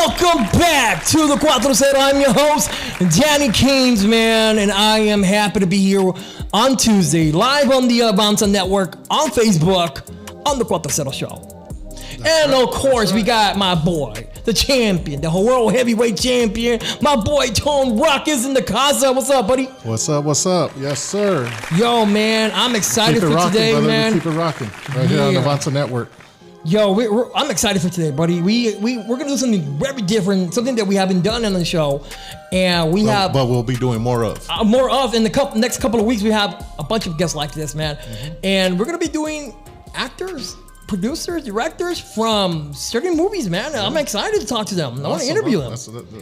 Welcome back to the Cuatro, Cero. I'm your host, Danny Keynes, man, and I am happy to be here on Tuesday, live on the Avanza Network, on Facebook, on the Cuatro Cero Show. And of course, we got my boy, the champion, the world heavyweight champion, my boy Tone Rock is in the casa. What's up, buddy? What's up? What's up? Yes, sir. Yo, man, I'm excited for rocking, today, brother. man. We keep it rocking right here on the Avanza Network. Yo, I'm excited for today, buddy. We're gonna do something very different, something that we haven't done on the show, and but we'll be doing more of in the next couple of weeks. We have a bunch of guests like this, man, and we're gonna be doing actors, producers, directors from certain movies, man. I'm excited to talk to them. I want to interview them.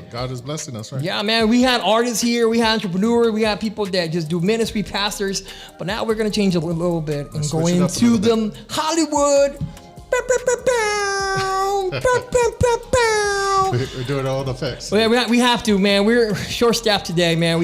God is blessing us, right? Yeah, man. We had artists here, we had entrepreneurs, we had people that just do ministry, pastors, but now we're gonna change a little bit and go into the Hollywood. We're doing all the effects. We have to, man. We're short-staffed today, man.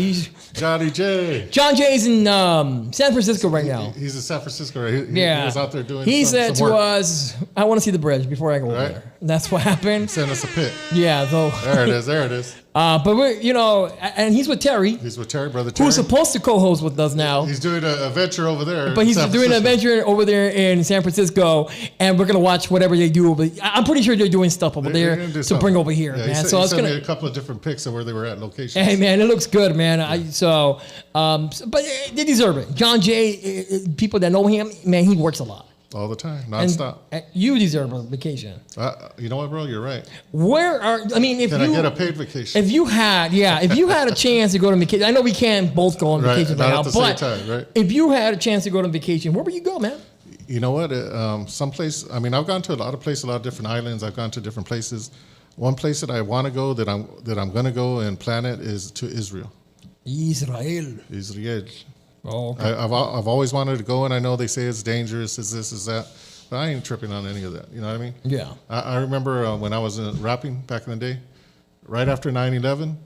John Jay's in San Francisco right now. He's in San Francisco, right? He was out there doing He said some to work. us, I want to see the bridge before I go over there. And that's what happened. Send us a pic. Yeah, though. There it is. But we're, and he's with Terry. He's with Terry, brother Terry. Who's supposed to co-host with us now. He's doing a venture over there. But he's doing an adventure over there in San Francisco, and we're going to watch whatever they do. But I'm pretty sure they're doing stuff over there to bring over here, man. So he sent me a couple of different pics of where they were at locations. Hey, man, it looks good, man. But they deserve it. John Jay, people that know him, man, he works a lot. All the time, nonstop. And you deserve a vacation. You know what, bro? You're right. Can I get a paid vacation? If you had a chance to go to vacation, I know we can't both go on vacation right now, but if you had a chance to go on vacation, where would you go, man? You know what? Someplace. I mean, I've gone to a lot of places, a lot of different islands. I've gone to different places. One place that I want to go, that I'm going to go and plan it, is to Israel. Israel. Oh, okay. I've always wanted to go, and I know they say it's dangerous, is this, is that, but I ain't tripping on any of that. You know what I mean? Yeah. I remember when I was rapping back in the day, right after 9/11,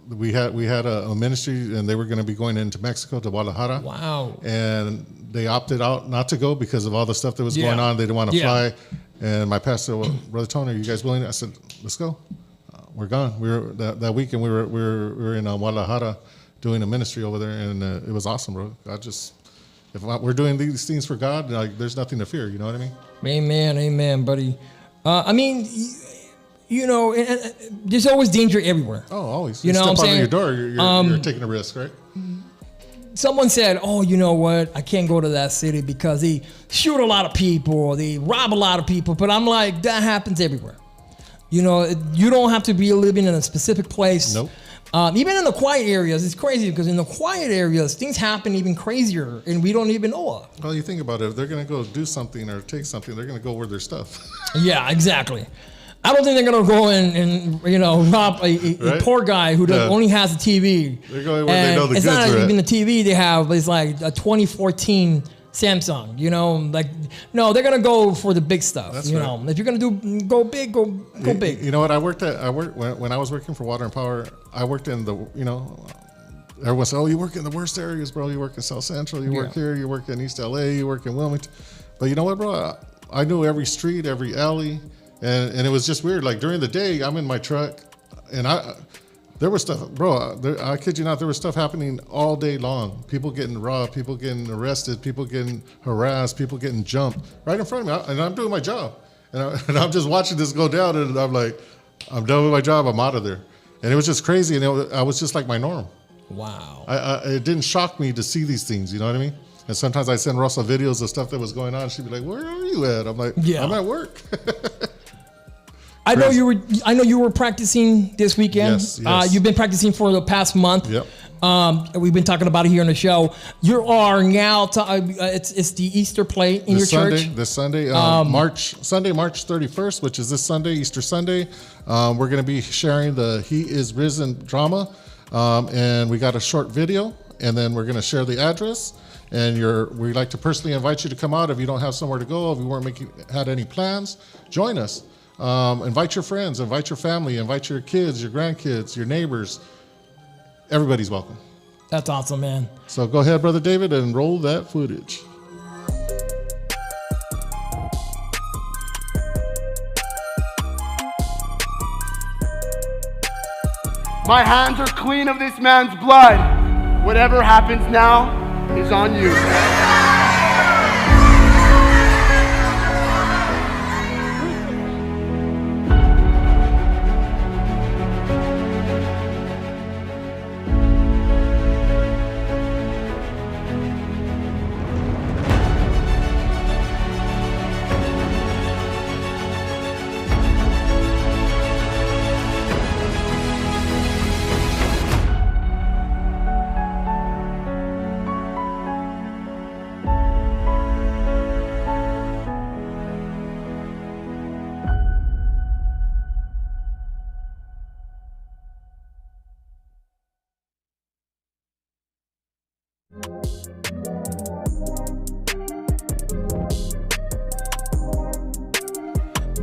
we had a ministry, and they were going to be going into Mexico to Guadalajara. Wow. And they opted out not to go because of all the stuff that was going on. They didn't want to fly. And my pastor said, well, Brother Tony, are you guys willing? I said, let's go. We're gone. We were that weekend. We were in Guadalajara doing a ministry over there, and it was awesome, bro. If we're doing these things for God, like, there's nothing to fear. You know what I mean? Amen, buddy. There's always danger everywhere. Oh, always. You know what I'm saying? Your door, you're taking a risk, right? Someone said, oh, you know what? I can't go to that city because they shoot a lot of people, they rob a lot of people. But I'm like, that happens everywhere. You don't have to be living in a specific place. Nope. Even in the quiet areas, it's crazy because in the quiet areas, things happen even crazier and we don't even know it. Well, you think about it. If they're going to go do something or take something, they're going to go where there's stuff. Yeah, exactly. I don't think they're going to go and rob a poor guy who only has a TV. They're going where they know the goods are. It's not even the TV they have, but it's like a 2014 Samsung, no, they're gonna go for the big stuff. That's right. If you're gonna go big, go big. You know what? When I was working for Water and Power. I worked in everyone said, "Oh, you work in the worst areas, bro. You work in South Central. You work here. You work in East LA. You work in Wilmington." But you know what, bro? I knew every street, every alley, and it was just weird. Like during the day, I'm in my truck, and there was stuff, bro. I kid you not, there was stuff happening all day long. People getting robbed, people getting arrested, people getting harassed, people getting jumped right in front of me. And I'm doing my job. And I'm just watching this go down, and I'm like, I'm done with my job. I'm out of there. And it was just crazy. And I was just like my norm. Wow. It didn't shock me to see these things. You know what I mean? And sometimes I send Russell videos of stuff that was going on. She'd be like, where are you at? I'm like, I'm at work. I know you were practicing this weekend. Yes. You've been practicing for the past month. Yep. We've been talking about it here on the show. You are now. It's the Easter play in your church. This Sunday, March 31st, which is this Sunday, Easter Sunday. We're going to be sharing the He Is Risen drama, and we got a short video, and then we're going to share the address. And we'd like to personally invite you to come out if you don't have somewhere to go, if you weren't had any plans. Join us. Invite your friends, invite your family, invite your kids, your grandkids, your neighbors. Everybody's welcome. That's awesome, man. So go ahead, Brother David, and roll that footage. My hands are clean of this man's blood. Whatever happens now is on you.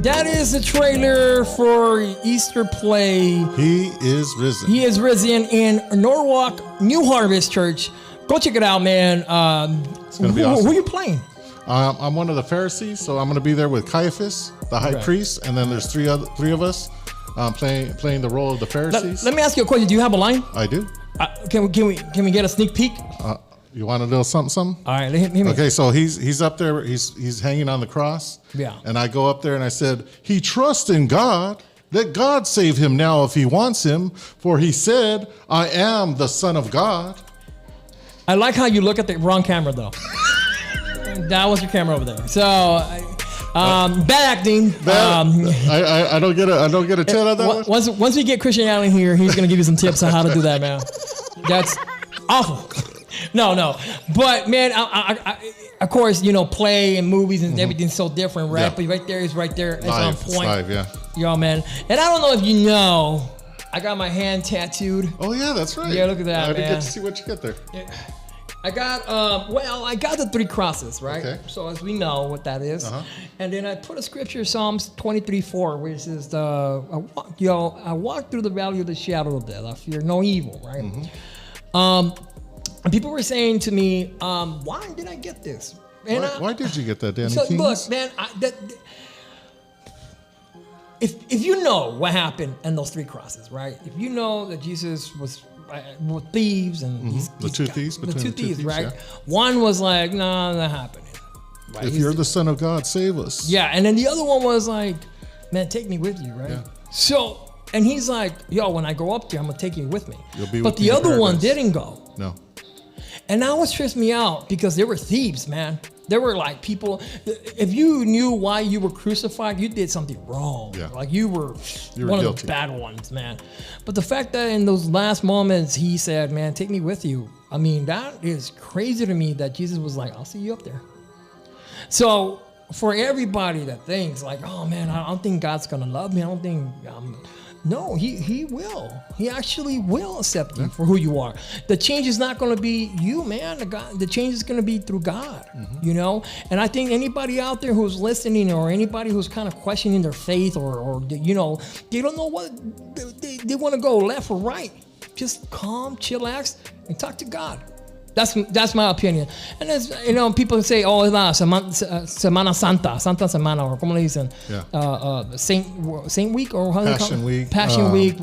That is the trailer for Easter play. He is risen. He is risen in Norwalk New Harvest Church. Go check it out, man. It's going to be awesome. Who are you playing? I'm one of the Pharisees, so I'm going to be there with Caiaphas, the high priest, and then there's three of us playing the role of the Pharisees. Let me ask you a question. Do you have a line? I do. Can we get a sneak peek? You want a little something? All right, hit me. Okay, so he's up there. He's hanging on the cross. Yeah. And I go up there and I said, he trusts in God. Let God save him now if he wants him. For he said, I am the Son of God. I like how you look at the wrong camera, though. That was your camera over there. So, bad acting. I don't get a 10 on that one. Once we get Christian Allen here, he's gonna give you some tips on how to do that, man. That's awful. No. But man, I of course, play and movies and everything's so different, right? Yeah. But right there. It's on point. Live, yeah. Yo, man. And I don't know if you know, I got my hand tattooed. Oh yeah, that's right. Yeah, look at that, I didn't man. get to see what you got there. Yeah. I got the 3 crosses, right? Okay. So as we know what that is. And then I put a scripture, Psalms 23:4, which is I walk through the valley of the shadow of death. I fear no evil, right? And people were saying to me, why did I get this? And why did you get that, Danny? So look, man, if you know what happened in those 3 crosses, right? If you know that Jesus was with thieves and the two thieves, right? Yeah. One was like, no, not happening. Right? If you're the Son of God, save us. Yeah, and then the other one was like, man, take me with you, right? Yeah. So, and he's like, yo, when I go up there, I'm gonna take you with me. But the other one didn't go. No. And that was stressed me out because they were thieves, man. They were like people. If you knew why you were crucified, you did something wrong. Yeah. Like you were one guilty. of the bad ones, man. But the fact that in those last moments he said, "Man, take me with you." I mean, that is crazy to me. That Jesus was like, "I'll see you up there." So for everybody that thinks like, "Oh man, I don't think God's gonna love me. I don't think." No, he will. He actually will accept you for who you are. The change is not going to be you, man. The change is going to be through God, And I think anybody out there who's listening or anybody who's kind of questioning their faith or they don't know what, they want to go left or right. Just calm, chillax, and talk to God. That's my opinion. And as people say, oh, es la Semana Santa, Santa Semana, or como le dicen, Saint Week or Passion Week. Passion Week.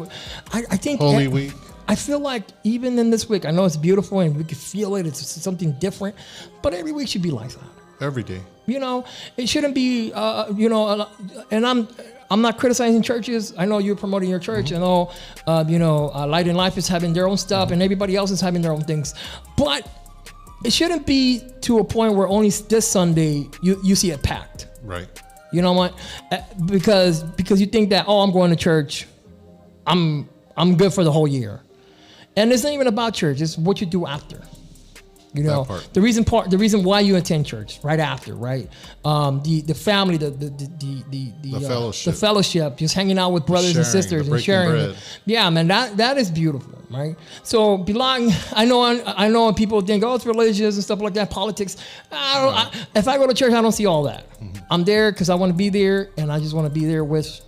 I think Holy Week. I feel like even in this week, I know it's beautiful and we can feel it. It's something different, but every week should be like that. Every day. It shouldn't be. And I'm not criticizing churches. I know you're promoting your church. I know, Light in Life is having their own stuff, and everybody else is having their own things. But it shouldn't be to a point where only this Sunday you see it packed. Right. You know what? Because you think that I'm going to church, I'm good for the whole year, and it's not even about church. It's what you do after. The reason why you attend church right after, right? The family, the fellowship, just hanging out with brothers and sisters and sharing. Bread. Yeah, man, that is beautiful, right? So belonging, I know people think, it's religious and stuff like that, politics. If I go to church, I don't see all that. I'm there because I want to be there, and I just want to be there with,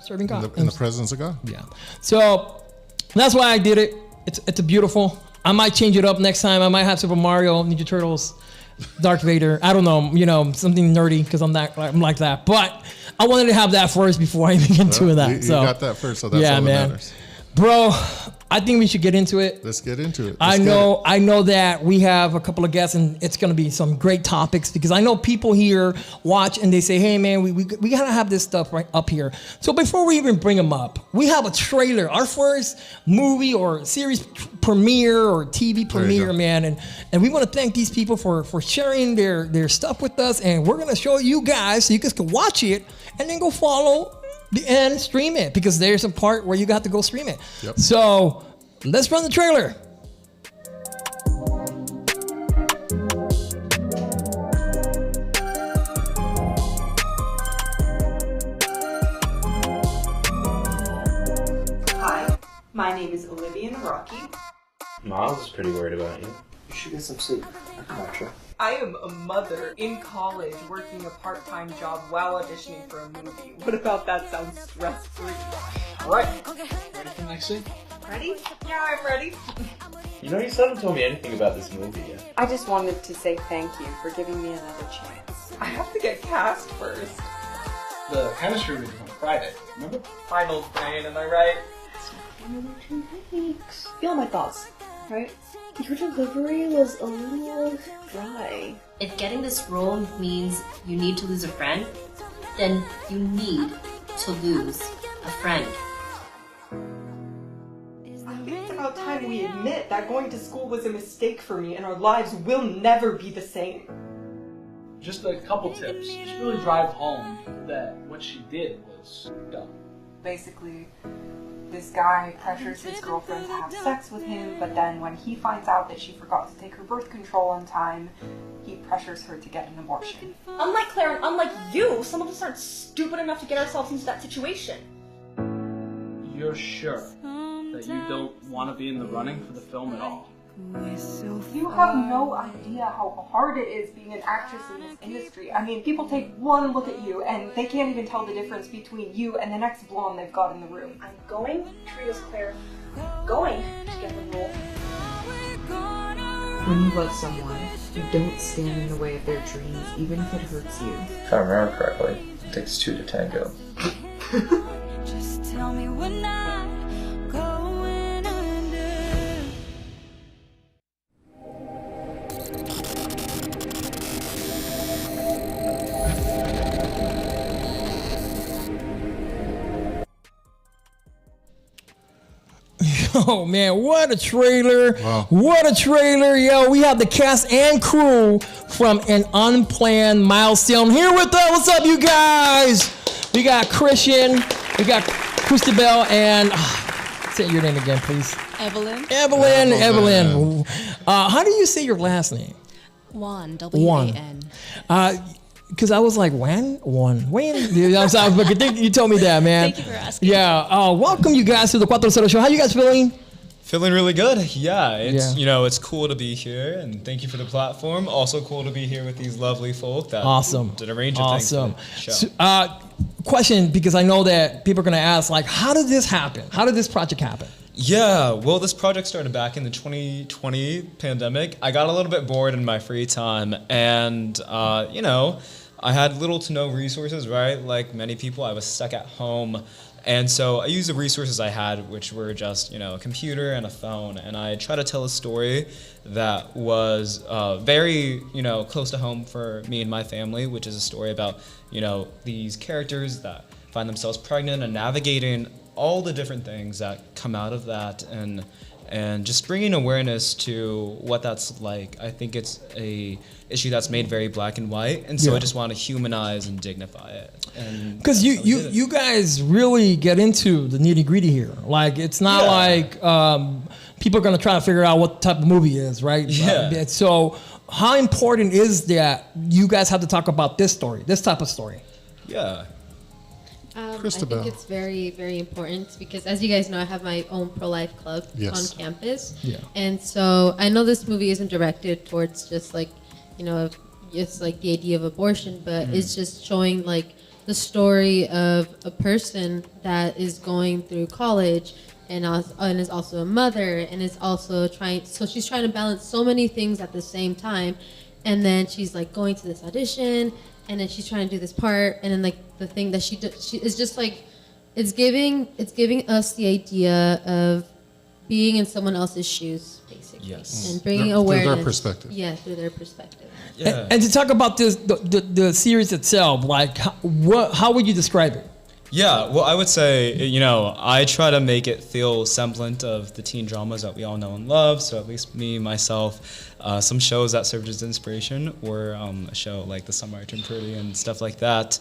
serving God in the presence of God. Yeah. So that's why I did it. It's a beautiful. I might change it up next time. I might have Super Mario, Ninja Turtles, Darth Vader. I don't know, something nerdy because I'm like that. But I wanted to have that first before I even get into that. You got that first, so that's all that matters. Bro, I think we should get into it. Let's get into it. I know that we have a couple of guests and it's going to be some great topics because I know people here watch and they say, hey man, we got to have this stuff right up here. So before we even bring them up, we have a trailer, our first movie or series premiere or TV premiere, man. And we want to thank these people for sharing their stuff with us. And we're going to show you guys so you guys can watch it and then go follow and stream it because there's a part where you got to go stream it. Yep. So let's run the trailer. Hi, my name is Olivia and Rocky. Miles is pretty worried about you. You should get some sleep. I can watch you. I am a mother in college working a part-time job while auditioning for a movie. What about that sounds stress-free? Alright, ready for the next scene? Ready? Yeah, I'm ready. You know, you still haven't told me anything about this movie yet. I just wanted to say thank you for giving me another chance. I have to get cast first. The chemistry reading on Friday, remember? Finals brain, am I right? Another 2 weeks. Feel my thoughts, right? Your delivery was a little dry. If getting this role means you need to lose a friend, then you need to lose a friend. I think it's about time we admit that going to school was a mistake for me and our lives will never be the same. Just a couple tips. Just really drive home that what she did was dumb. Basically, this guy pressures his girlfriend to have sex with him, but then when he finds out that she forgot to take her birth control on time, he pressures her to get an abortion. Unlike Claire and unlike you, some of us aren't stupid enough to get ourselves into that situation. You're sure that you don't want to be in the running for the film at all? You have no idea how hard it is being an actress in this industry. I mean, people take one look at you and they can't even tell the difference between you and the next blonde they've got in the room. I'm going to treat us Claire. Going to get the role. When you love someone, you don't stand in the way of their dreams, even if it hurts you. If I remember correctly, it takes 2 to tango. Just tell me we're not going under. Oh man, what a trailer. Wow. What a trailer. Yo, we have the cast and crew from An Unplanned Milestone here with us. What's up, you guys? We got Christian, we got Christabelle, and say your name again, please. Evelyn. Evelyn. How do you say your last name? Juan. W-A-N. Because I was like, Wayne? You told me that, man. Thank you for asking. Yeah. Welcome you guys to the Cuatro Cero show. How you guys feeling? Feeling really good. Yeah, it's Yeah. it's cool to be here, and thank you for the platform. Also cool to be here with these lovely folk that Awesome. did a range of things for the show. So, question, because I know that people are going to ask, like, how did this happen? How did this project happen? Yeah, well, this project started back in the 2020 pandemic. I got a little bit bored in my free time, and I had little to no resources, right? Like many people, I was stuck at home. And so I used the resources I had, which were just, a computer and a phone. And I tried to tell a story that was very, close to home for me and my family, which is a story about, these characters that find themselves pregnant and navigating all the different things that come out of that and just bringing awareness to what that's like. I think it's a issue that's made very black and white, and so I just want to humanize and dignify it. Because you guys really get into the nitty gritty here. Like it's not like people are gonna try to figure out what type of movie it is, right? Yeah. So how important is that you guys have to talk about this story, this type of story? Yeah. I Christabelle. think it's very, very important because, as you guys know, I have my own pro-life club on campus. Yeah. And so I know this movie isn't directed towards just like, just like the idea of abortion, but it's just showing like the story of a person that is going through college and is also a mother and is also she's trying to balance so many things at the same time. And then she's like going to this audition and then she's trying to do this part. And then like the thing that she is just like it's giving us the idea of being in someone else's shoes, basically, Yes. and bringing Through awareness. their perspective. Yeah, through their perspective. Yeah. And to talk about this, the series itself, like, how would you describe it? Yeah, well, I would say, I try to make it feel semblant of the teen dramas that we all know and love. So at least me, myself, some shows that served as inspiration were a show like The Summer I Turned Pretty and stuff like that.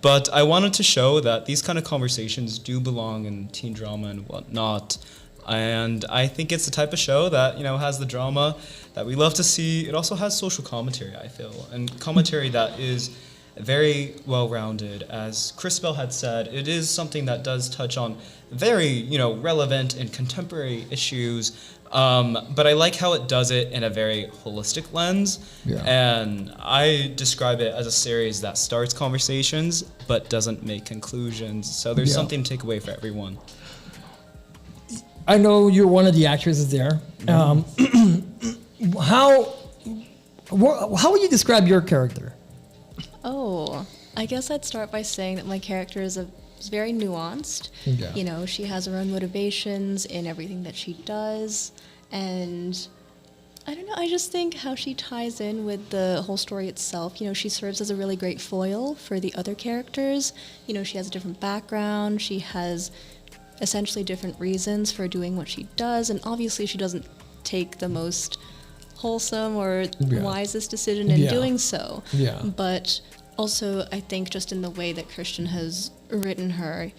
But I wanted to show that these kind of conversations do belong in teen drama and whatnot. And I think it's the type of show that, has the drama that we love to see. It also has social commentary, I feel, and commentary that is very well-rounded. As Christabelle had said, it is something that does touch on very, relevant and contemporary issues. But I like how it does it in a very holistic lens. Yeah. And I describe it as a series that starts conversations but doesn't make conclusions. So there's something to take away for everyone. I know you're one of the actresses there. How would you describe your character? Oh, I guess I'd start by saying that my character is very nuanced. Yeah. She has her own motivations in everything that she does, and I don't know, I just think how she ties in with the whole story itself. She serves as a really great foil for the other characters. She has a different background, she has essentially different reasons for doing what she does, and obviously she doesn't take the most wholesome or wisest decision in doing so. Yeah. But also, I think just in the way that Christian has written her,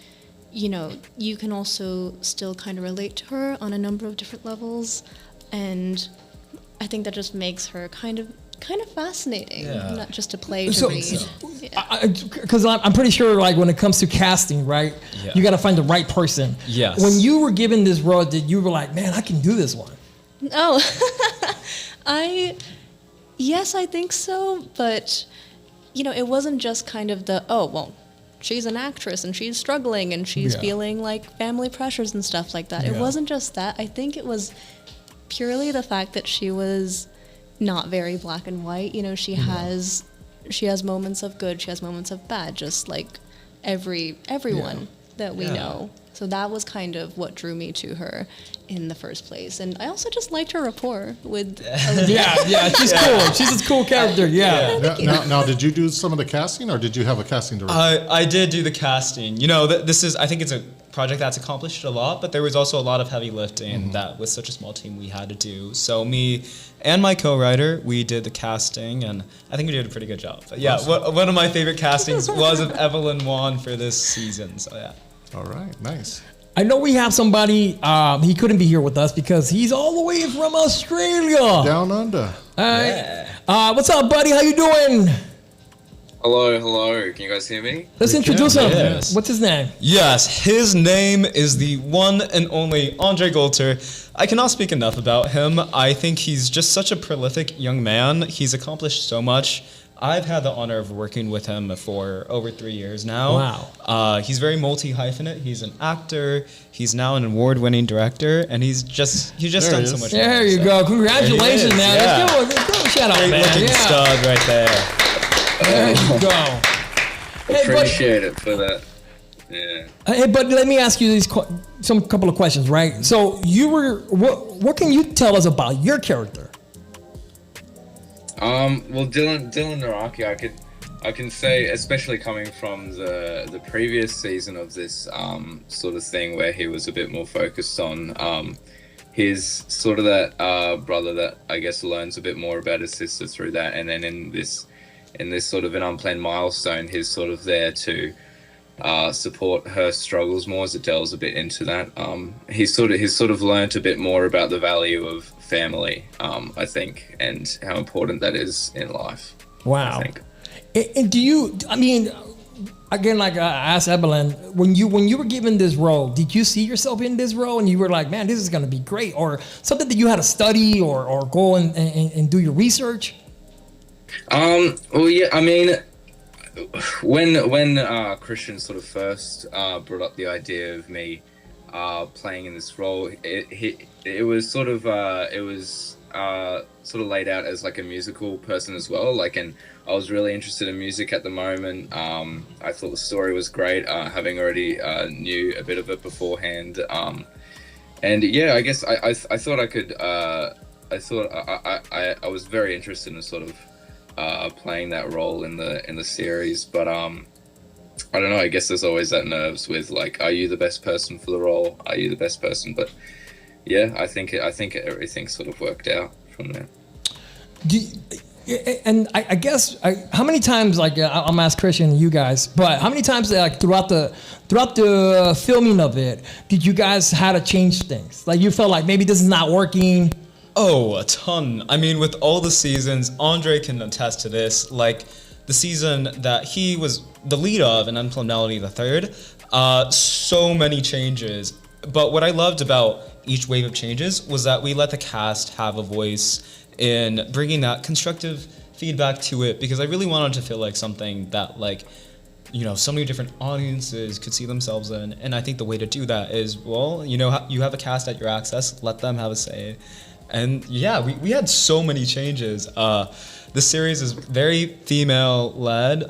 you can also still kind of relate to her on a number of different levels, and I think that just makes her kind of fascinating, not just to play to read. Because I'm pretty sure, like, when it comes to casting, right, you got to find the right person. Yes. When you were given this role, did you were like, man, I can do this one? Oh, yes, I think so, but, it wasn't just kind of she's an actress and she's struggling and she's feeling like family pressures and stuff like that. It wasn't just that. I think it was purely the fact that she was not very black and white. She has moments of good, she has moments of bad, just like everyone that we know. So that was kind of what drew me to her in the first place. And I also just liked her rapport with Yeah, she's cool. She's a cool character, Now, did you do some of the casting, or did you have a casting director? I did do the casting. I think it's a project that's accomplished a lot, but there was also a lot of heavy lifting that with such a small team we had to do. So me and my co-writer, we did the casting, and I think we did a pretty good job. But yeah, one of my favorite castings was of Evelyn Wan for this season. So yeah. All right, nice. I know we have somebody, he couldn't be here with us because he's all the way from Australia. Down under. All right. What's up, buddy? How you doing? Hello. Can you guys hear me? Let's introduce him. Yes. What's his name? Yes, his name is the one and only Andre Golter. I cannot speak enough about him. I think he's just such a prolific young man. He's accomplished so much. I've had the honor of working with him for over 3 years now. Wow. He's very multi-hyphenate. He's an actor. He's now an award-winning director, and he's just done so much. There you go. Congratulations, man. Yeah. Let's give him a shout out, Great man. looking stud right there. There you go. Appreciate it for that. Yeah. Hey, but let me ask you couple of questions, right? So you were, what can you tell us about your character? Well, Dylan Naraki, I can say, especially coming from the previous season of this sort of thing, where he was a bit more focused on his sort of that brother that I guess learns a bit more about his sister through that, and then in this sort of an unplanned milestone, he's sort of there to support her struggles more, as it delves a bit into that. He's sort of learnt a bit more about the value of family, I think, and how important that is in life. Wow. I think. And do you, I mean, again, like I asked Evelyn, when you were given this role, did you see yourself in this role and you were like, man, this is going to be great, or something that you had to study or go and do your research? Well, yeah, I mean, when Christian sort of first brought up the idea of me playing in this role. It was sort of laid out as like a musical person as well. Like, and I was really interested in music at the moment. I thought the story was great, having already knew a bit of it beforehand. And yeah, I guess I thought I could. I was very interested in sort of playing that role in the series, but I don't know. I guess there's always that nerves with like, are you the best person for the role? Are you the best person? But yeah, I think everything sort of worked out from there. And I guess how many times, like I'm ask Christian and you guys, but how many times like throughout the filming of it did you guys had to change things? Like you felt like maybe this is not working. Oh, a ton. I mean, with all the seasons, Andre can attest to this. Like the season that he was the lead of in Unplanned Melody the Third, so many changes. But what I loved about each wave of changes was that we let the cast have a voice in bringing that constructive feedback to it, because I really wanted to feel like something that, like, you know, so many different audiences could see themselves in. And I think the way to do that is, well, you know, you have a cast at your access, let them have a say. And yeah, we had so many changes. The series is very female-led,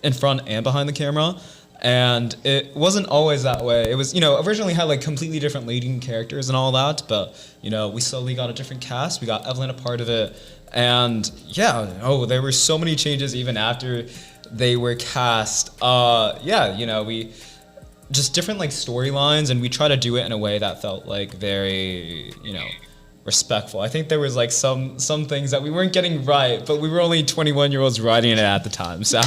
in front and behind the camera. And it wasn't always that way. It was, you know, originally had like completely different leading characters and all that, but, you know, we slowly got a different cast. We got Evelyn a part of it. And yeah, there were so many changes even after they were cast. You know, we just different like storylines, and we try to do it in a way that felt like very, you know, respectful. I think there was like some things that we weren't getting right, but we were only 21-year-olds writing it at the time. So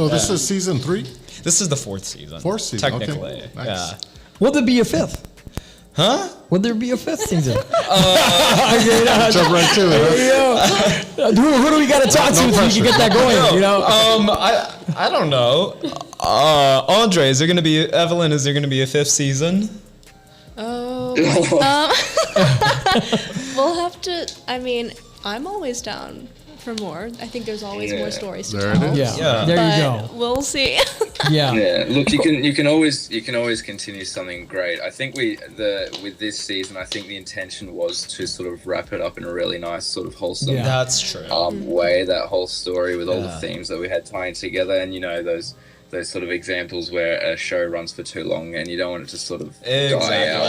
this is season 3? This is the 4th season. 4th season, technically. okay. Nice. Yeah. Will there be a 5th? Huh? Will there be a 5th season? Jump right to it. Who do we got to talk to so we can get that going? You know? I don't know. Andre, is there going to be Evelyn? Is there going to be a 5th season? We'll have to. I mean, I'm always down for more. I think there's always more stories to tell. Yeah. There you go. We'll see. Yeah. Look, you can always continue something great. I think with this season, I think the intention was to sort of wrap it up in a really nice sort of wholesome. Yeah. That's true. Way, that whole story with all the themes that we had tying together, and you know those sort of examples where a show runs for too long and you don't want it to sort of die out.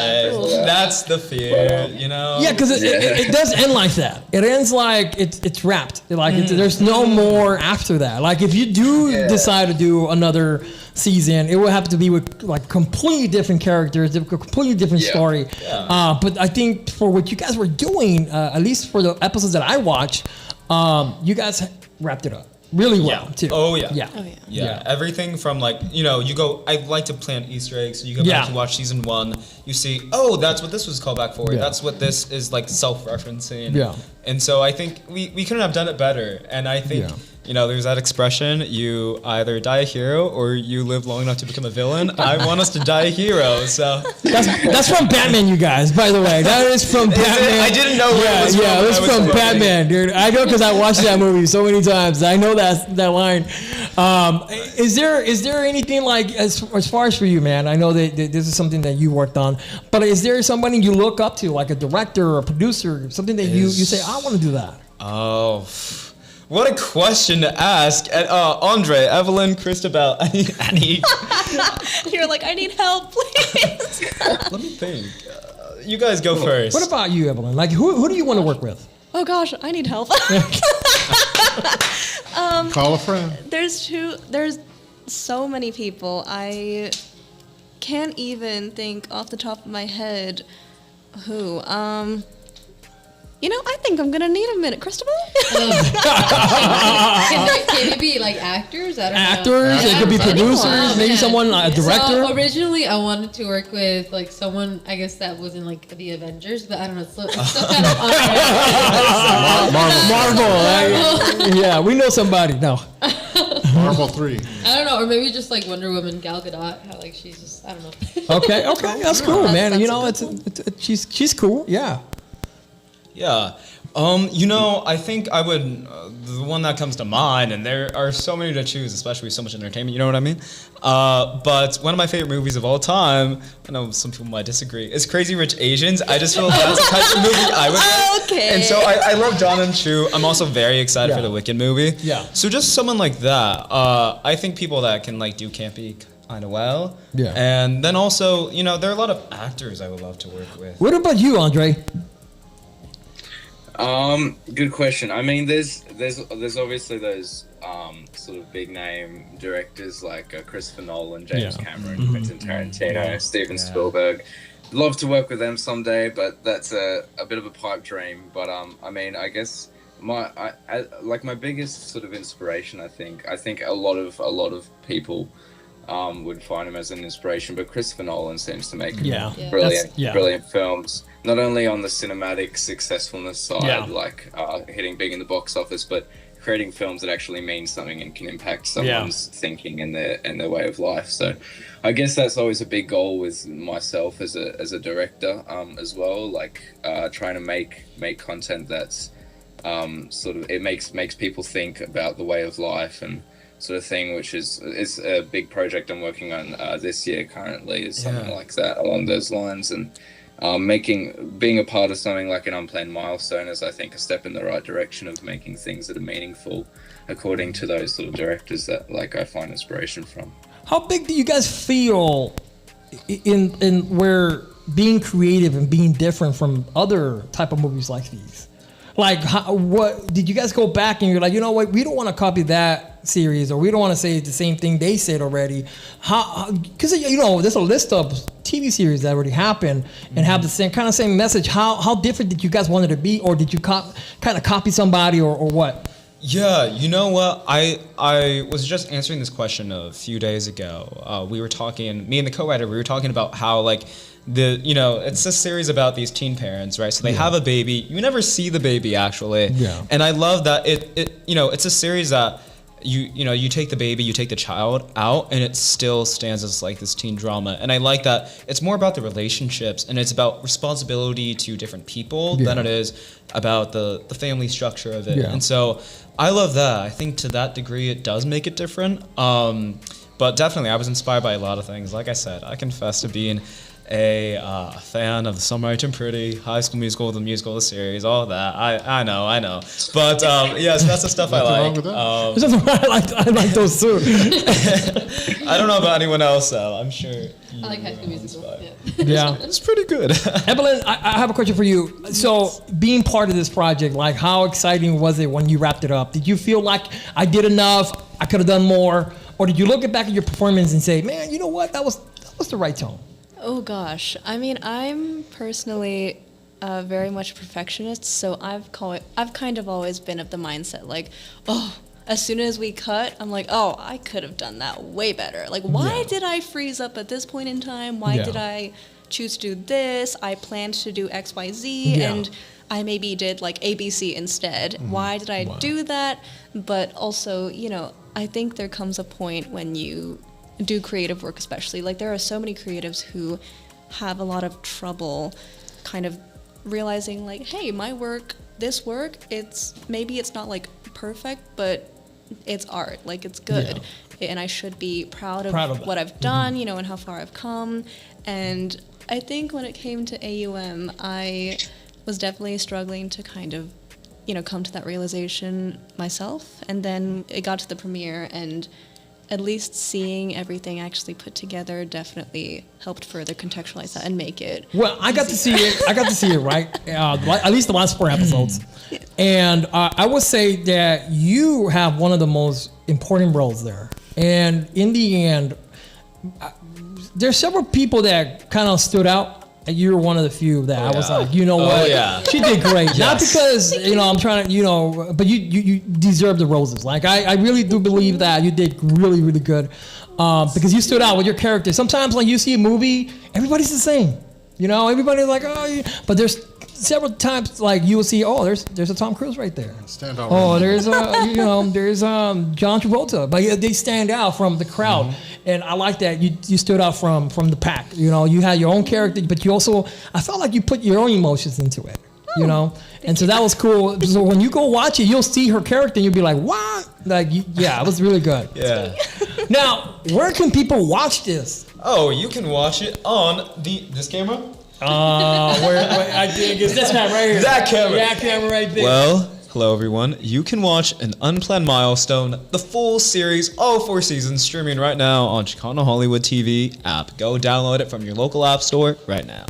That's the fear, you know? Yeah, because it does end like that. It ends like it's wrapped. Like there's no more after that. Like if you do decide to do another season, it will have to be with like completely different characters, a completely different story. Yeah. But I think for what you guys were doing, at least for the episodes that I watched, you guys wrapped it up really well too. Oh yeah. Everything from like, you know, you go, I like to plant Easter eggs, so you go back to watch season 1, you see, that's what this was called back for. That's what this is, like self-referencing. And so I think we couldn't have done it better. And I think you know, there's that expression, you either die a hero or you live long enough to become a villain. I want us to die a hero, so. That's from Batman, you guys, by the way. That is from Batman. I didn't know where it was from. Yeah, it was from Batman, dude. I know because I watched that movie so many times. I know that line. Is there anything like, as far as for you, man, I know that this is something that you worked on, but is there somebody you look up to, like a director or a producer, something that you say, I want to do that? Oh, what a question to ask. Andre, Evelyn, Christabelle, I need You're like, I need help, please. Let me think. You guys go first. What about you, Evelyn? Like, who do you want to work with? Oh gosh, I need help. Call a friend. There's so many people. I can't even think off the top of my head who. You know, I think I'm gonna need a minute, Christabelle. Can it be like actors? I don't know. It could be producers, maybe someone, a director. So originally, I wanted to work with like someone, I guess that was in like the Avengers, but I don't know. It's still kind of Marvel. Yeah, we know somebody. No. Marvel 3. I don't know, or maybe just like Wonder Woman, Gal Gadot. How like she's just, I don't know. Okay, that's cool, man. You know, she's cool. Yeah. Yeah. I think I would, the one that comes to mind, and there are so many to choose, especially with so much entertainment, you know what I mean? But one of my favorite movies of all time, I know some people might disagree, is Crazy Rich Asians. I just feel that's the type of movie I would like. Okay. And so I love John and Chu. I'm also very excited for the Wicked movie. Yeah. So just someone like that. I think people that can like do campy kind of well. Yeah. And then also, there are a lot of actors I would love to work with. What about you, Andre? Good question. I mean, there's obviously those sort of big name directors like Christopher Nolan, James Cameron, Quentin Tarantino, Steven Spielberg. Love to work with them someday, but that's a bit of a pipe dream. But I mean, I guess my biggest sort of inspiration, I think a lot of people would find him as an inspiration, but Christopher Nolan seems to make brilliant films, not only on the cinematic successfulness side, hitting big in the box office, but creating films that actually mean something and can impact someone's thinking and their way of life. So I guess that's always a big goal with myself as a director, as well, trying to make content that's sort of, it makes people think about the way of life and sort of thing, which is a big project I'm working on this year currently, is something like that along those lines. And being a part of something like an unplanned milestone is, I think, a step in the right direction of making things that are meaningful according to those sort of directors that I find inspiration from. How big do you guys feel in where being creative and being different from other type of movies like these? What did you guys go back and you're like, you know what, we don't want to copy that series, or we don't want to say the same thing they said already? Because there's a list of TV series that already happened and have the same message. How different did you guys want it to be, or did you kind of copy somebody, or what? Yeah, you know what? I was just answering this question a few days ago. We were talking, me and the co-writer, we were talking about how it's a series about these teen parents, right? So they have a baby. You never see the baby actually. Yeah. And I love that it's a series that you take the baby, you take the child out, and it still stands as this teen drama. And I like that it's more about the relationships, and it's about responsibility to different people than it is about the family structure of it. Yeah. And so I love that. I think to that degree it does make it different. But definitely I was inspired by a lot of things. Like I said, I confess to being a fan of The Some Right and Pretty, High School Musical, the musical, the series, all of that. I know. But yes, that's the stuff I like. I like those too. I don't know about anyone else though. I'm sure. I like High School Musical. Yeah, it's pretty good. Evelyn, I have a question for you. So, being part of this project, how exciting was it when you wrapped it up? Did you feel like I did enough? I could have done more, or did you look back at your performance and say, "Man, you know what? That was the right tone"? Oh gosh, I mean, I'm personally very much a perfectionist, so I've kind of always been of the mindset as soon as we cut, I'm like, oh, I could have done that way better. Why did I freeze up at this point in time? Why did I choose to do this? I planned to do X, Y, Z, and I maybe did ABC instead. Mm-hmm. Why did I do that? But also, I think there comes a point when you do creative work, especially there are so many creatives who have a lot of trouble kind of realizing hey, my work, this work, it's not perfect, but it's art, it's good, and I should be proud of what I've done, and how far I've come. And I think when it came to AUM, I was definitely struggling to kind of come to that realization myself, and then it got to the premiere, and at least seeing everything actually put together definitely helped further contextualize that and make it. Well, I got to see it, right? At least the last 4 episodes. And I would say that you have one of the most important roles there. And in the end, there's several people that kind of stood out. And you were one of the few that I was like, what? She did great. Yes. Not because, I'm trying to, but you deserve the roses. I really do believe that you did really, really good. Because you stood out with your character. Sometimes you see a movie, everybody's the same. Everybody's like, but there's several times you will see, there's a Tom Cruise right there. Stand out. Oh, there's there's John Travolta, but they stand out from the crowd, and I like that you stood out from the pack. You had your own character, but you also, I felt like you put your own emotions into it. you know. And so that was cool. So when you go watch it, you'll see her character and you'll be like, what? Like, yeah, it was really good. Yeah. Now, where can people watch this? Oh, you can watch it on this camera. Where I dig is this man right here. That camera. That camera right there. Well, hello everyone. You can watch An Unplanned Milestone, the full series, all 4 seasons, streaming right now on Chicano Hollywood TV app. Go download it from your local app store right now.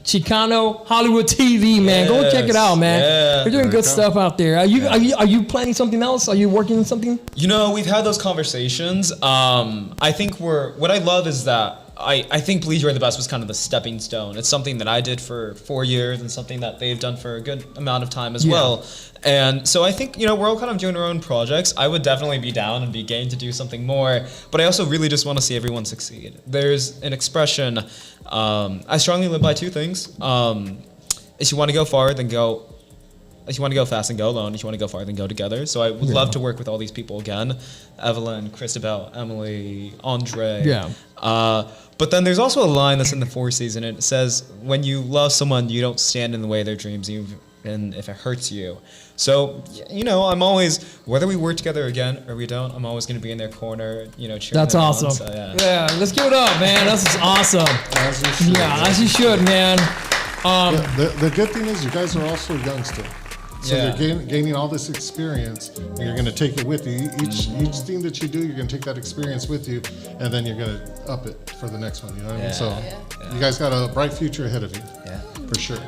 Chicano Hollywood TV, man. Go check it out, man. Yeah. We're doing good stuff out there. Are you planning something else? Are you working on something? You know, we've had those conversations. I think what I love is that I think Bleed You Are the Best was kind of the stepping stone. It's something that I did for 4 years and something that they've done for a good amount of time as well. And so I think, you know, we're all kind of doing our own projects. I would definitely be down and be game to do something more, but I also really just want to see everyone succeed. There's an expression, I strongly live by 2 things. If you want to go far, then go. If you want to go fast, then go alone. If you want to go far, then go together. So I would love to work with all these people again. Evelyn, Christabelle, Emily, Andre. Yeah. But then there's also a line that's in the 4th season, and it says, when you love someone, you don't stand in the way of their dreams, even if it hurts you. So, you know, I'm always, whether we work together again or we don't, I'm always going to be in their corner, you know, cheering That's them on. awesome. So, yeah, let's give it up, man. That's awesome. As you should. Yeah, as you should, man. The good thing is you guys are also young still. So you're gaining all this experience, and you're going to take it with you. Each thing that you do, you're going to take that experience with you, and then you're going to up it for the next one. You know what I mean? So you guys got a bright future ahead of you. Yeah, for sure.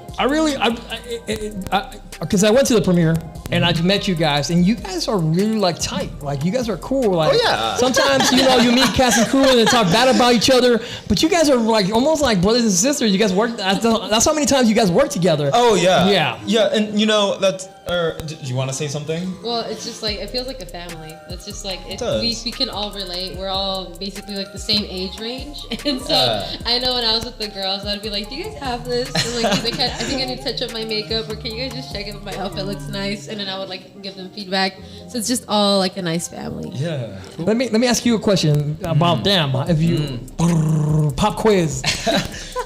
Because I went to the premiere and I met you guys, and you guys are really like tight. Like you guys are cool. Like sometimes you know you meet cast and crew and they talk bad about each other, but you guys are like almost like brothers and sisters. You guys work. That's how many times you guys work together. Oh yeah. Yeah. Yeah, and you know that's. Do you want to say something? Well, it's just like it feels like a family. It's just like we can all relate. We're all basically like the same age range, and so I know when I was with the girls, I'd be like, "Do you guys have this?" And like, I think I need to touch up my makeup, or can you guys just check if my outfit looks nice? And then I would like give them feedback. So it's just all like a nice family. Yeah. Let me ask you a question about them. If you pop quiz,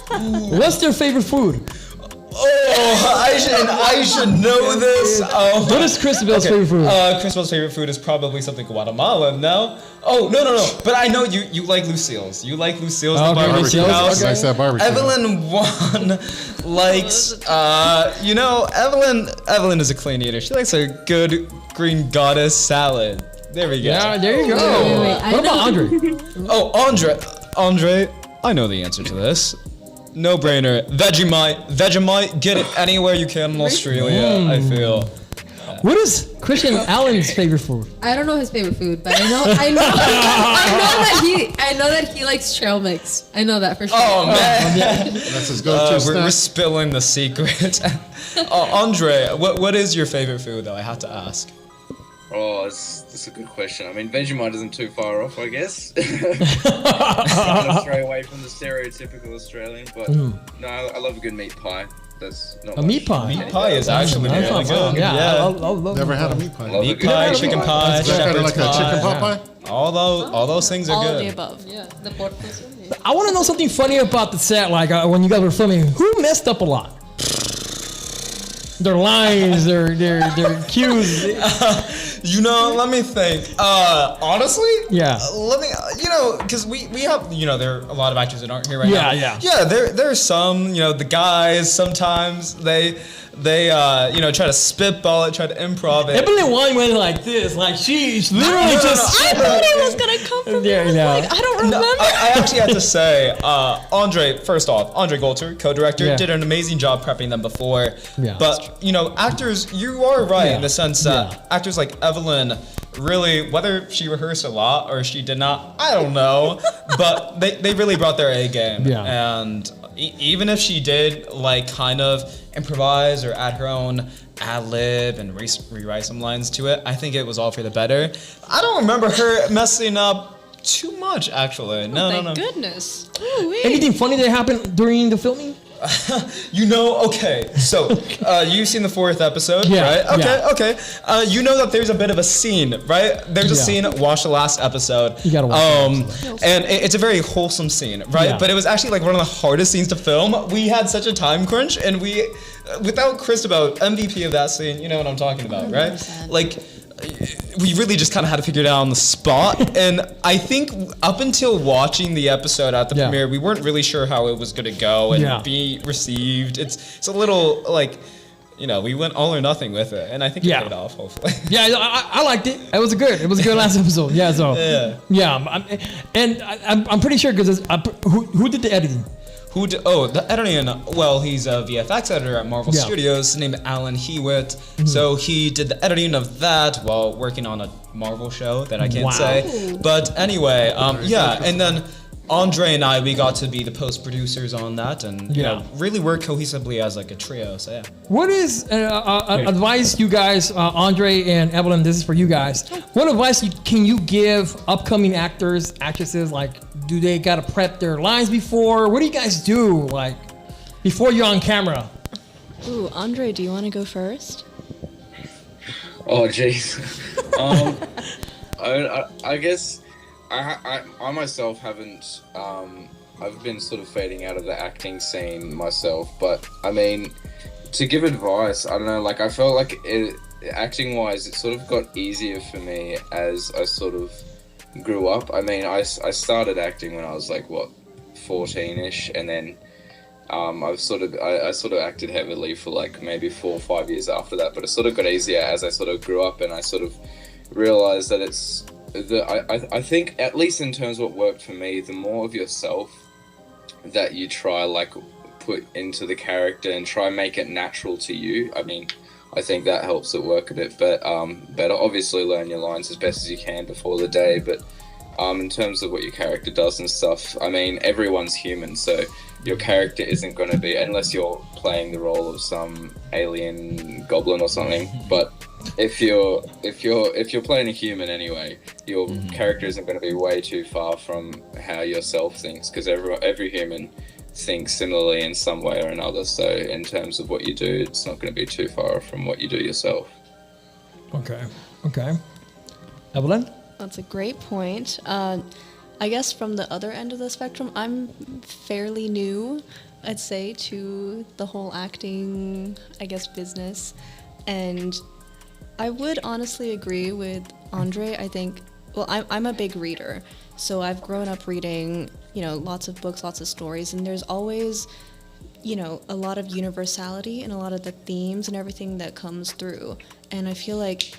what's their favorite food? Oh, I should know this. What is Christabelle's favorite food? Christabelle's favorite food is probably something Guatemalan. No. Oh no. But I know you like Lucille's. You like Lucille's the barbecue house. Nice that barbecue. Evelyn likes. You know, Evelyn is a clean eater. She likes a good green goddess salad. There we go. Yeah, there you go. Wait. What about Andre? Oh, Andre. I know the answer to this. No brainer. Vegemite. Get it anywhere you can in Australia. I feel. What is Christian Allen's favorite food? I don't know his favorite food, but I know that he likes trail mix. I know that for sure. Oh man, that's his go-to we're spilling the secret. Andre, what is your favorite food though? I have to ask. Oh, that's a good question. I mean, Vegemite isn't too far off, I guess. Kind of stray away from the stereotypical Australian, but no, I love a good meat pie. That's not a meat pie. Meat pie is actually really good. Yeah. I love Never had a meat pie. Meat pie, chicken pie, Kind of like a chicken pot pie. All those things are All good. of the above. Yeah, the portals. I want to know something funny about the set. Like when you guys were filming, who messed up a lot? Their lines, their cues. You know, let me think. Honestly, let me. You know, because we have, you know, there are a lot of actors that aren't here right now. Yeah. There are some. You know, the guys sometimes they you know, try to spitball it, try to improv it. Evelyn went like this, like she's literally just. I thought it was gonna come from there. Like, I don't remember. I actually have to say, Andre. First off, Andre Golter, co-director, did an amazing job prepping them before. Yeah. But you know, actors, you are right in the sense that actors like Evelyn, really, whether she rehearsed a lot or she did not, I don't know, but they really brought their A game. Yeah. And even if she did like kind of improvise or add her own ad lib and rewrite some lines to it, I think it was all for the better. I don't remember her messing up too much, actually. No. Goodness. Anything funny that happened during the filming? Okay, so you've seen the 4th episode, Yeah, right? Okay. You know that there's a bit of a scene, right? There's a scene, watch the last episode. You gotta watch and it's a very wholesome scene, right? Yeah. But it was actually like one of the hardest scenes to film. We had such a time crunch, and without Christabelle, MVP of that scene, you know what I'm talking about, right? 100%. Like, we really just kind of had to figure it out on the spot. And I think up until watching the episode at the premiere, we weren't really sure how it was going to go and be received. It's a little like, we went all or nothing with it. And I think it paid off, hopefully. Yeah, I liked it. It was good. It was a good last episode. Yeah, so. I'm pretty sure because who did the editing? The editing, well, he's a VFX editor at Marvel Studios named Alan Hewitt. So he did the editing of that while working on a Marvel show that I can't say. But anyway, and then Andre and we got to be the post-producers on that and really work cohesively as like a trio, so yeah. What is advice you guys, Andre and Evelyn, this is for you guys. What advice can you give upcoming actors, actresses, like do they gotta prep their lines before? What do you guys do, like, before you're on camera? Ooh, Andre, do you want to go first? Oh, jeez. I guess I myself haven't. I've been sort of fading out of the acting scene myself, but I mean, to give advice, I don't know. Like I felt like acting-wise, it sort of got easier for me as I sort of grew up. I mean, I started acting when I was like 14ish, and then I sort of acted heavily for like maybe 4 or 5 years after that. But it sort of got easier as I sort of grew up, and I sort of realized that I think, at least in terms of what worked for me, the more of yourself that you try like put into the character and try make it natural to you. I mean, I think that helps it work a bit, but obviously learn your lines as best as you can before the day. But in terms of what your character does and stuff, I mean, everyone's human, so your character isn't going to be, unless you're playing the role of some alien goblin or something. But if you're playing a human anyway, your character isn't going to be way too far from how yourself thinks, because every human thinks similarly in some way or another. So in terms of what you do, it's not going to be too far from what you do yourself. Okay. Evelyn? That's a great point. I guess from the other end of the spectrum, I'm fairly new, I'd say, to the whole acting, business. And I would honestly agree with Andre. I think, I'm a big reader. So I've grown up reading, lots of books, lots of stories, and there's always, a lot of universality in a lot of the themes and everything that comes through. And I feel like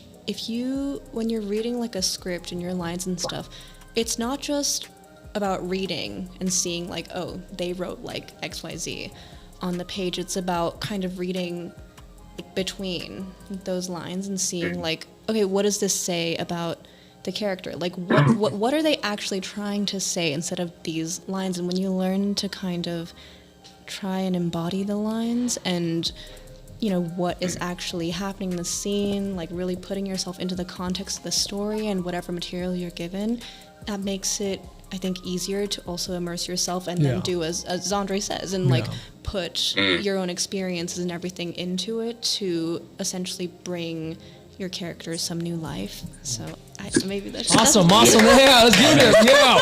when you're reading like a script and your lines and stuff, it's not just about reading and seeing like, oh, they wrote like XYZ on the page. It's about kind of reading like between those lines and seeing like, okay, what does this say about the character? Like what are they actually trying to say instead of these lines? And when you learn to kind of try and embody the lines and what is actually happening in the scene, like really putting yourself into the context of the story and whatever material you're given, that makes it, I think, easier to also immerse yourself and then do as Andre says and like put your own experiences and everything into it to essentially bring your characters some new life. So maybe that's awesome. Yeah, let's get it. Yeah,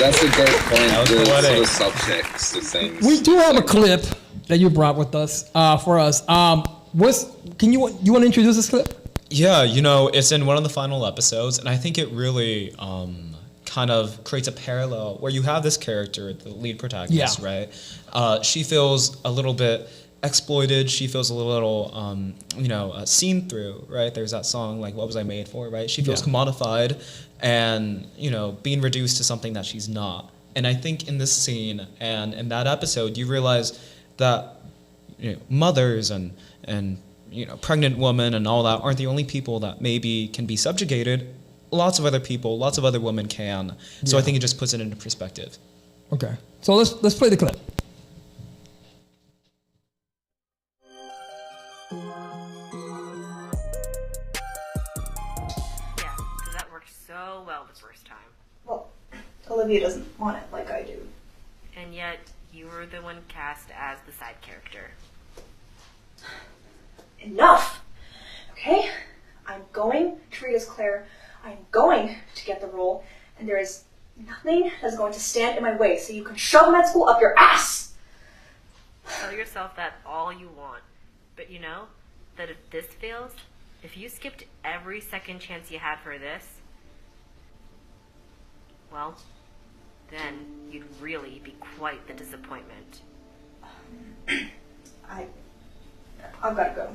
that's a great point. The sort of subtext of things. We do have a clip that you brought with us for us. You want to introduce this clip? Yeah, it's in one of the final episodes, and I think it really kind of creates a parallel where you have this character, the lead protagonist, right? She feels a little bit exploited. She feels a little, seen through, right? There's that song, like, What Was I Made For, right? She feels commodified and, being reduced to something that she's not. And I think in this scene and in that episode, you realize that mothers and pregnant women and all that aren't the only people that maybe can be subjugated. Lots of other people, lots of other women can. So I think it just puts it into perspective. Okay, so let's play the clip. Yeah, because that worked so well the first time. Well, Olivia doesn't want it like I do. And yet, you were the one cast as the side character. Enough! Okay? I'm going to read as Claire. I'm going to get the role, and there is nothing that's going to stand in my way, so you can shove med school up your ass! Tell yourself that all you want. But you know that if this fails, if you skipped every second chance you had for this, well, then you'd really be quite the disappointment. I've gotta go.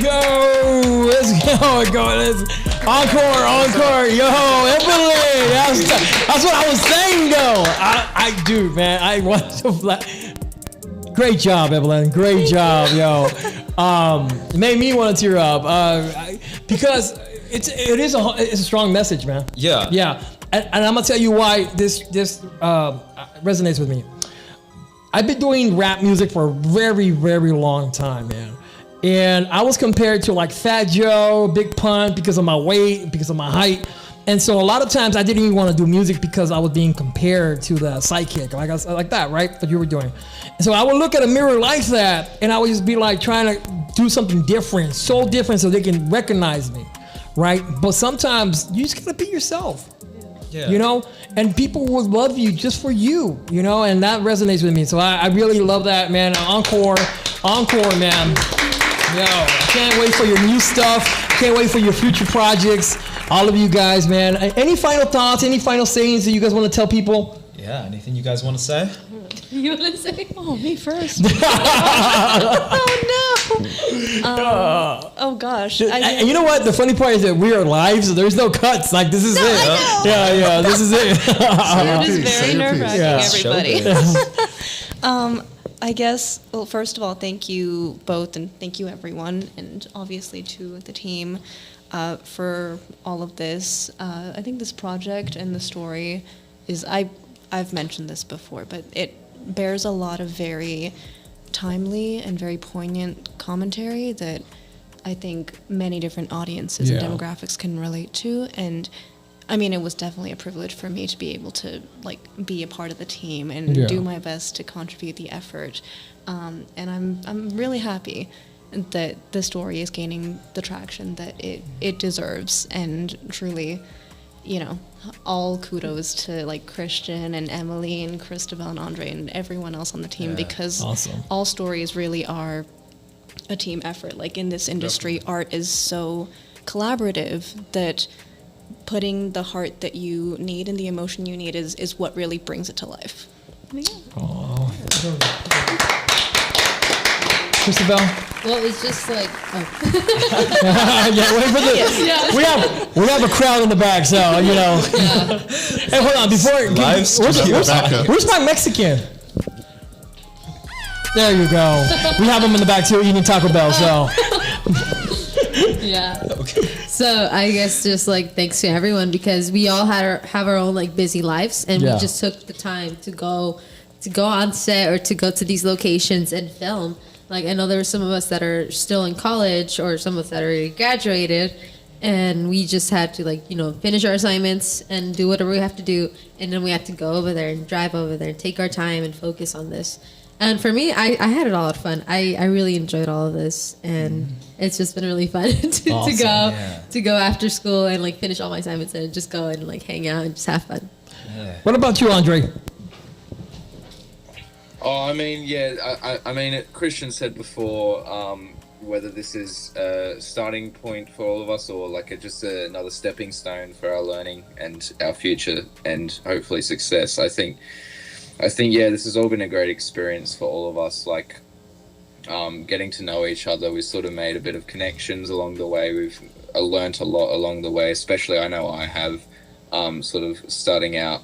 Go, let's go, let's encore, yo, Evelyn. That's what I was saying, though. Dude, man, I want to. Great job, Evelyn. Great job, yo. It made me want to tear up because it is a strong message, man. Yeah. Yeah, and I'm gonna tell you why this resonates with me. I've been doing rap music for a very, very long time, man. And I was compared to like Fat Joe, Big Pun because of my weight, because of my height. And so a lot of times I didn't even want to do music because I was being compared to the sidekick, like that, right? That you were doing. And so I would look at a mirror like that and I would just be like trying to do something different, so different so they can recognize me, right? But sometimes you just gotta be yourself. Yeah. You know, and people will love you just for you, you know, and that resonates with me. So I really love that, man. Encore, man. Yo, I can't wait for your new stuff. Can't wait for your future projects. All of you guys, man. Any final thoughts, any final sayings that you guys want to tell people? Yeah, anything you guys want to say? You want to say? Oh, me first. Oh, no. Oh, gosh. And you know what? The funny part is that we are live, so there's no cuts. Like, this is it. Yeah, this is it. It is very nerve-wracking, everybody. I guess, well, first of all, thank you both, and thank you everyone, and obviously to the team for all of this. I think this project and the story is, I've mentioned this before, but it bears a lot of very timely and very poignant commentary that I think many different audiences and demographics can relate to. And I mean, it was definitely a privilege for me to be able to be a part of the team and do my best to contribute the effort. And I'm really happy that the story is gaining the traction that it deserves. And truly, you know, all kudos to Christian and Emily and Christabelle and Andre and everyone else on the team, because all stories really are a team effort. In this industry, art is so collaborative that putting the heart that you need and the emotion you need is what really brings it to life. Christabelle? Well, it's just like... wait for this. We have a crowd in the back, so, you know. Hey, hold on. Where's my Mexican? There you go. We have him in the back, too, eating Taco Bell, so... Yeah. Okay. So I guess just thanks to everyone, because we all have our own busy lives, and we just took the time to go on set or to go to these locations and film. I know there were some of us that are still in college, or some of us that already graduated, and we just had to finish our assignments and do whatever we have to do, and then we had to go over there and drive over there and take our time and focus on this. And for me, I had it all at fun. I really enjoyed all of this, and it's just been really fun to go after school and finish all my assignments and just go and hang out and just have fun. Yeah. What about you, Andre? Oh, I mean, I mean, Christian said before, whether this is a starting point for all of us or just another stepping stone for our learning and our future and hopefully success. I think I think, yeah, this has all been a great experience for all of us. Like, getting to know each other, we sort of made a bit of connections along the way. We've learnt a lot along the way, especially I know I have, sort of starting out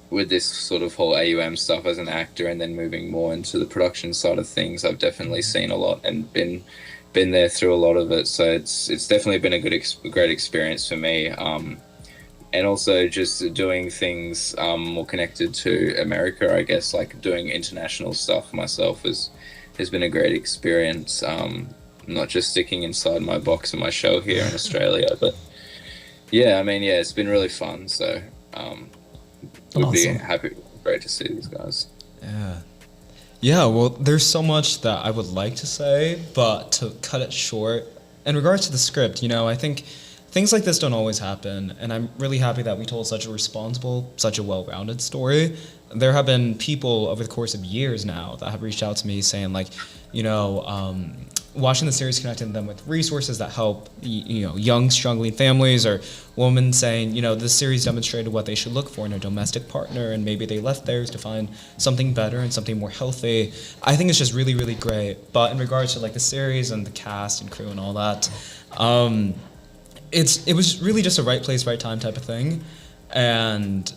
with this sort of whole AUM stuff as an actor and then moving more into the production side of things. I've definitely seen a lot and been there through a lot of it. So it's definitely been a great experience for me. And also just doing things more connected to America, I guess, like doing international stuff myself has been a great experience. Not just sticking inside my box in my show here in Australia, but yeah, I mean, yeah, it's been really fun. So would be great to see these guys. Yeah, well, there's so much that I would like to say, but to cut it short, in regards to the script, I think things like this don't always happen, and I'm really happy that we told such a responsible, such a well-rounded story. There have been people over the course of years now that have reached out to me saying, like, watching the series connecting them with resources that help, young, struggling families, or women saying, this series demonstrated what they should look for in a domestic partner, and maybe they left theirs to find something better and something more healthy. I think it's just really, really great. But in regards to like the series and the cast and crew and all that, it was really just a right place, right time type of thing, and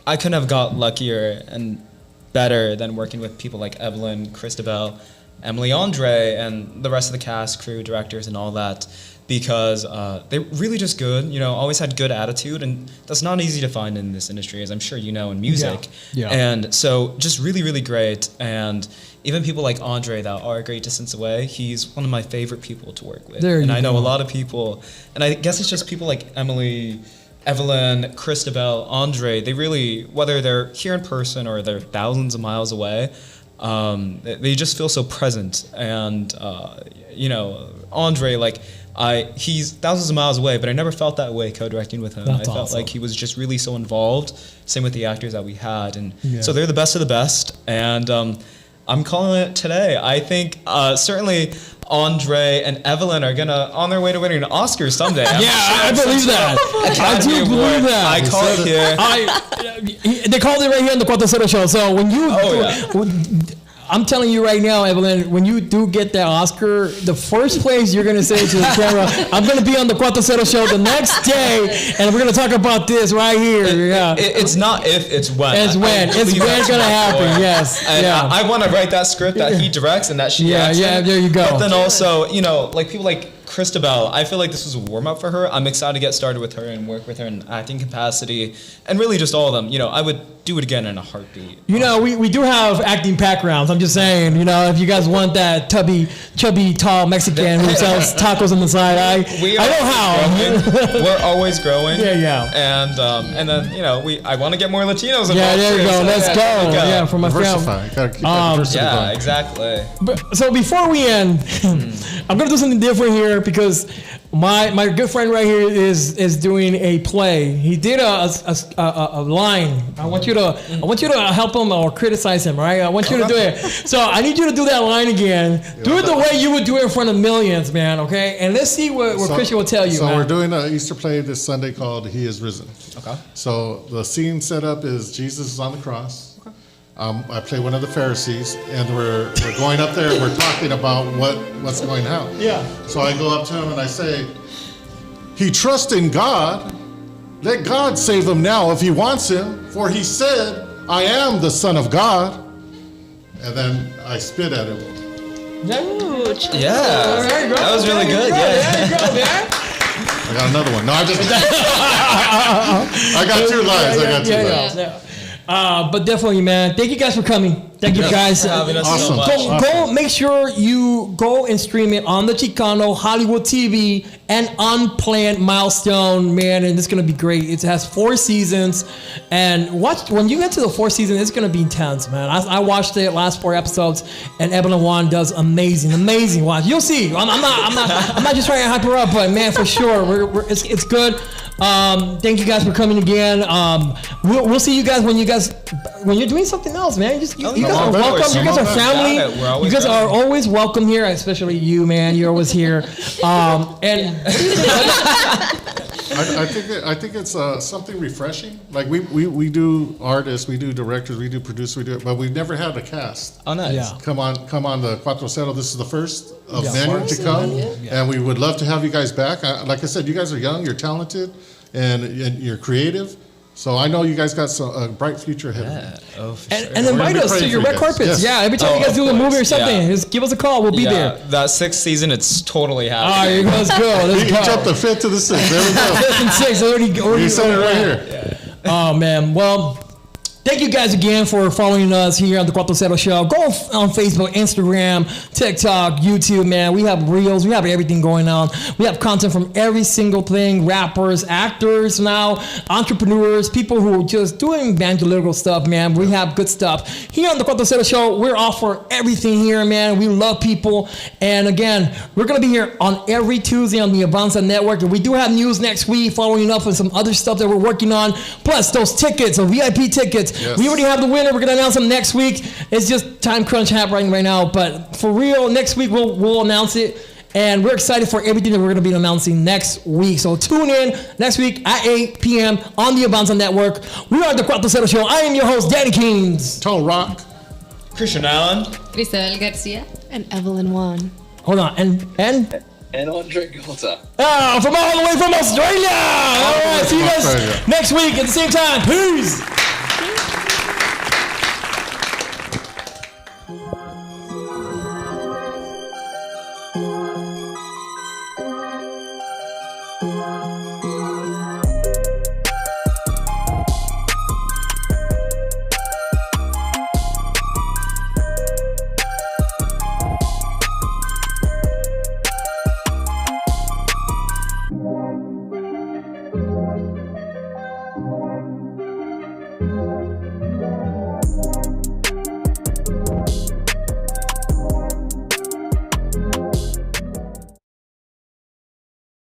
I couldn't have got luckier and better than working with people like Evelyn, Christabelle, Emily, Andre, and the rest of the cast, crew, directors, and all that, because they're really just good, always had good attitude, and that's not easy to find in this industry, as I'm sure you know, in music. Yeah. And so just really, really great. And even people like Andre that are a great distance away, he's one of my favorite people to work with. And I know a lot of people, and I guess it's just people like Emily, Evelyn, Christabelle, Andre, they really, whether they're here in person or they're thousands of miles away, they just feel so present. And, Andre, he's thousands of miles away, but I never felt that way co-directing with him. That's I felt awesome. like he was just really so involved. Same with the actors that we had. And so they're the best of the best. And I'm calling it today. I think certainly Andre and Evelyn are on their way to winning an Oscar someday. I believe that. I do believe that. I call it here. They called it right here on the Cuatro Cero show. So when you, I'm telling you right now, Evelyn, when you do get that Oscar, the first place you're going to say to the camera, I'm going to be on the Cuatro Cero show the next day, and we're going to talk about this right here. It's not if, it's when. It's when. It's when it's going to happen, yes. And I want to write that script that he directs and that she acts in. There you go. But then also, like people like Christabelle, I feel like this was a warm-up for her. I'm excited to get started with her and work with her in acting capacity, and really just all of them. I would do it again in a heartbeat. We do have acting backgrounds. I'm just saying, if you guys want that chubby, tall Mexican who sells tacos on the side, I know how. We're always growing. And then, I want to get more Latinos involved. There you go. So Let's go. Yeah, for my diversify. family. Gotta keep that diversity going. Exactly. So before we end, I'm gonna do something different here because my good friend right here is doing a play. He did a line. I want you to help him or criticize him, right? I want you to do it. So I need you to do that line again. Do it the way you would do it in front of millions, man. Okay? And let's see what Christian will tell you. So man. we're doing an Easter play this Sunday called "He Is Risen." Okay. So the scene set up is Jesus is on the cross. I play one of the Pharisees, and we're going up there and we're talking about what's going on. Yeah. So I go up to him and I say, "He trusts in God. Let God save him now if he wants him. For he said, I am the Son of God." And then I spit at him. That was really good. There you go, man. I got another one. No, I got two lines. Yeah. But definitely, man. Thank you guys for coming. Thank you guys. Awesome. Go make sure you go and stream it on the Chicano, Hollywood TV, and Unplanned Milestone, man. And it's going to be great. It has 4 seasons. And when you get to the 4th season, it's going to be intense, man. I watched it, last 4 episodes, and Evelyn Juan does amazing. Watch. You'll see. I'm not just trying to hype her up, but man, for sure, it's good. Thank you guys for coming again. We'll see you guys when you're doing something else, man. You guys are welcome. You guys are family. You guys are always welcome here, especially you, man. You're always here. And I think it's something refreshing. Like we do artists, we do directors, we do producers, but we've never had a cast. Oh, nice. Yeah. Come on the Cuatro Cero. This is the first of Yeah. many to come, Yeah. and we would love to have you guys back. Like I said, you guys are young, you're talented, and you're creative. So I know you guys got a bright future ahead of you. Oh, for And, sure. and We're invite gonna be us to praying your for red you guys. carpets. Yes. Yeah, every time you Oh, guys do a of movie or course. something, Yeah. just give us a call. We'll be there. That 6th season, it's totally All happening. right, let's go. Let's You go. jumped the 5th to the 6th. There we go. 5th and 6th already. You said it right here. Oh man, well, thank you guys again for following us here on the Cuatro Cero Show. Go on Facebook, Instagram, TikTok, YouTube, man. We have reels, we have everything going on. We have content from every single thing, rappers, actors now, entrepreneurs, people who are just doing evangelical stuff, man. We have good stuff. Here on the Cuatro Cero Show, we're all for everything here, man. We love people. And again, we're going to be here on every Tuesday on the Avanza Network. And we do have news next week, following up on some other stuff that we're working on. Plus, those tickets, the VIP tickets. Yes. We already have the winner. We're going to announce them next week. It's just time crunch happening right now. But for real, next week we'll announce it. And we're excited for everything that we're going to be announcing next week. So tune in next week at 8 p.m. on the Avanza Network. We are the Cuatro Cero Show. I am your host, Danny Kings. Tone Rock. Christian Allen. Christabelle Garcia. And Evelyn Wan. Hold on. And And Andre Gota. from all the way from Australia. All right. See you guys next week at the same time. Peace.